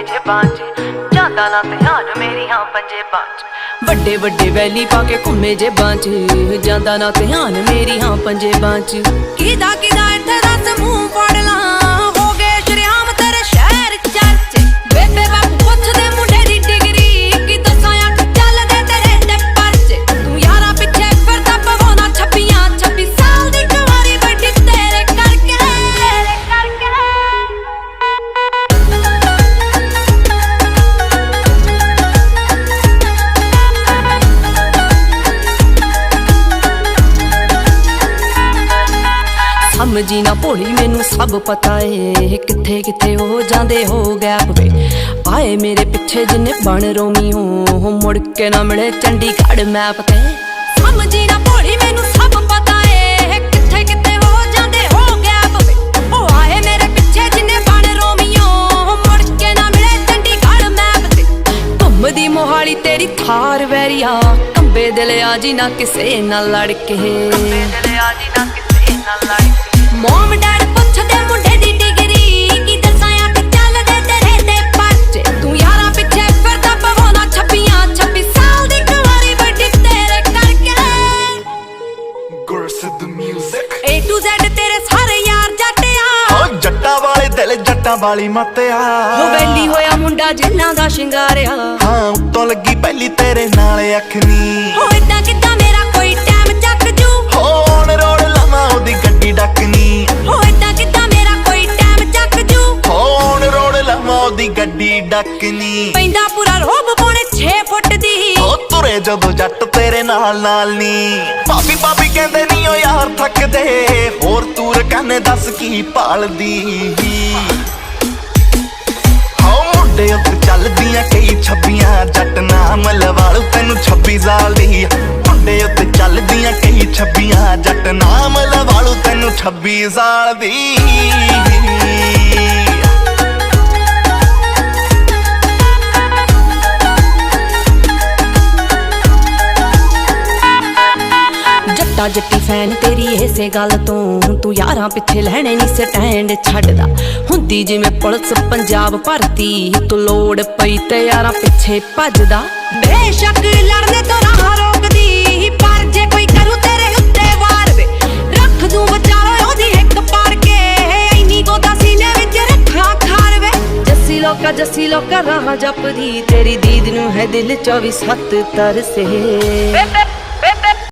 ਘੁੰਮੇ ਜੇ ਬਾਂਝ ਜਾਂਦਾ ਨਾ ਧਿਆਨ ਮੇਰੀ ਹਾਂ ਪੰਜੇ ਬਾਂਝ ਵੱਡੇ ਵੱਡੇ ਵੈਲੀ ਪਾ ਕੇ ਘੁੰਮੇ ਜੇ ਬਾਂਝ ਜਾਂਦਾ ਨਾ ਧਿਆਨ ਮੇਰੀ ਹਾਂ ਪੰਜੇ ਬਾਂਝ ਕਿਦਾ ਕਿਦਾ ਇੱਥੇ ਦੱਸ ਮੂੰਹ ਫੜ ਲਾਂ ਹੋ ਗਏ ਸ਼ਰਿਆਮ ਤੇਰੇ ਸ਼ਹਿਰ ਚਰਚੇ ਬੇਬੇ ਬਾਪੂ ਪੁੱਛਦੇ ਮੁੰਡੇ ਦੀ ਡਿਗਰੀ ਕੀ ਦੱਸਾਂ ਅੱਖ ਚੱਲਦੇ ਤੇਰੇ ਤੇ ਪਰਚੇ ਤੂੰ ਯਾਰਾਂ ਪਿੱਛੇ ਫਿਰਦਾ ਪਵਾਉਣਾ 26 ਸਾਲ ਦੀ ਕੁਆਰੀ ਬੈਠੀ ਤੇਰੇ ਕਰਕੇ ਸਮਝੀ ਨਾ ਭੋਲੀ ਮੈਨੂੰ ਸਭ ਪਤਾ ਏ ਕਿੱਥੇ ਕਿੱਥੇ ਹੋ ਜਾਂਦੇ ਹੋ ਗੈਪ ਵੇ ਆਏ ਮੇਰੇ ਪਿੱਛੇ ਜਿੰਨੇ ਬਣ ਰੋਮੀ ਹੋ ਮੁੜ ਕੇ ਨਾ ਮਿਲੇ ਚੰਡੀਗੜ੍ਹ ਮੈਪ ਤੇ ਸਮਝੀ ਨਾ ਭੋਲੀ ਮੈਨੂੰ ਸਭ ਪਤਾ ਏ ਕਿੱਥੇ ਕਿੱਥੇ ਹੋ ਜਾਂਦੇ ਹੋ ਗੈਪ ਵੇ ਉਹ ਆਏ ਮੇਰੇ ਪਿੱਛੇ ਜਿੰਨੇ ਬਣ ਰੋਮੀ ਹੋ ਮੁੜ ਕੇ ਨਾ ਮਿਲੇ ਚੰਡੀਗੜ੍ਹ ਮੈਪ ਤੇ ਘੁੰਮਦੀ ਮੋਹਾਲੀ ਤੇਰੀ ਥਾਰ ਵੈਰੀਆ ਕੰਬੇ ਦਿਲ ਆ ਜੀ ਨਾ ਕਿਸੇ ਨਾਲ ਲੜ ਕੇ ਕੰਬੇ ਦਿਲ ਆ ਜੀ ਨਾ ਕਿਸੇ ਨਾਲ ਲੜ ਕੇ ਮੋਮ ਡੈਡ ਪੁੱਛਦੇ ਮੁੰਡੇ ਦੀ ਡਿਗਰੀ ਕੀ ਦੱਸਾਂ ਅੱਖ ਚੱਲਦੇ ਤੇਰੇ ਤੇ ਪਰਚੇ ਤੂੰ ਯਾਰਾਂ ਪਿੱਛੇ ਫਿਰਦਾ ਪਵਾਉਣਾ 26 ਸਾਲ ਦੀ ਕੁਆਰੀ ਬੈਠੀ ਤੇਰੇ ਕਰਕੇ ਗੁਰਸਿੱਧ ਮਿਊਜ਼ਿਕ A to Z ਤੇਰੇ ਸਾਰੇ ਯਾਰ ਜੱਟਿਆ ਓ ਜੱਟਾਂ ਵਾਲੇ ਦਿਲ ਜੱਟਾਂ ਵਾਲੀ ਮੱਤਿਆ ਹੋ ਵੈਲੀ ਹੋਇਆ ਮੁੰਡਾ ਜਿੰਨਾਂ ਦਾ ਸ਼ਿੰਗਾਰਿਆ ਹਾਂ ਉੱਤੋਂ ਲੱਗੀ ਪਹਿਲੀ ਤੇਰੇ ਨਾਲ ਅੱਖ ਨੀ ਹੋ ਇਦਾਂ ਕਿੱਦਾਂ ਮੇਰਾ ਕੋਈ ਟਾਈਮ ਚੱਕ ਜੂ ਹੋ ਔਨ ਰੋਡ ਲਾਵਾਂ ਉਹਦੀ ਗੱਡੀ ਡੱਕਨੀ ਹੋ ਇਦਾਂ ਕਿੱਦਾਂ ਮੇਰਾ ਕੋਈ ਟਾਈਮ ਚੱਕ ਜੂ ਹੋ ਔਨ ਰੋਡ ਲਾਵਾਂ ਉਹਦੀ ਗੱਡੀ ਡੱਕਨੀ ਪੈਂਦਾ ਪੂਰਾ ਰੋਬ ਪੌਣੇ 6 ਫੁੱਟ ਦੀ ਓ ਤੁਰੇ ਜਦੋਂ ਜੱਟ ਤੇਰੇ ਨਾਲ ਨੀ ਭਾਬੀ ਭਾਬੀ ਕਹਿੰਦੇ ਨੀ ਓ ਯਾਰ ਥੱਕਦੇ ਹੋਰ ਤੂਰ ਕਹਿੰਦੇ ਦੱਸ ਕੀ ਭਾਲਦੀ ਹੋ ਮੁੰਡੇ ਉੱਤੇ ਚੱਲਦੀਆਂ ਕਈ ਛੱਬੀਆਂ ਜੱਟ ਨਾਮ ਲਵਾਲੂ ਤੈਨੂੰ 26 ਸਾਲ ਦੀ ਮੁੰਡੇ ਉੱਤੇ ਚੱਲਦੀਆਂ ਕਈ ਛੱਬੀਆਂ ਜੱਟ ਨਾਮ ਲਵਾਲੂ ਤੈਨੂੰ 26 ਸਾਲ ਦੀ ਜੱਟਾ ਜੱਟੀ ਫੈਨ ਤੇਰੀ ਇਸੇ ਗੱਲ ਤੋਂ ਤੂੰ ਯਾਰਾਂ ਪਿੱਛੇ ਲੈਣੇ ਨਹੀਂ ਸਟੈਂਡ ਛੱਡਦਾ ਹੁੰਦੀ ਜਿਵੇਂ ਪੁਲਿਸ ਪੰਜਾਬ ਭਰਤੀ ਤੂੰ ਲੋੜ ਪਈ ਤੇ ਯਾਰਾਂ ਪਿੱਛੇ ਭੱਜਦਾ ਬੇਸ਼ੱਕ ਲੜਨੇ ਤੋਂ ਰਾਹ ਰੋਕਦੀ ਪਰ ਜੇ ਕੋਈ ਕਰੂ ਤੇਰੇ ਉੱਤੇ ਵਾਰ ਵੇ ਰੱਖ ਦੂੰ ਵਿਚਾਰੋ ਉਹਦੀ ਹਿੱਕ ਪਾੜ ਕੇ ਇੰਨੀ ਗੋਦਾ ਸੀਨੇ ਵਿੱਚ ਰੱਖਾਂ ਖਾਰ ਵੇ ਜੱਸੀ ਲੋਕਾ ਰਾਹ ਜਪਦੀ ਤੇਰੀ ਦੀਦ ਨੂੰ ਹੈ ਦਿਲ 24/7 ਤਰਸੇ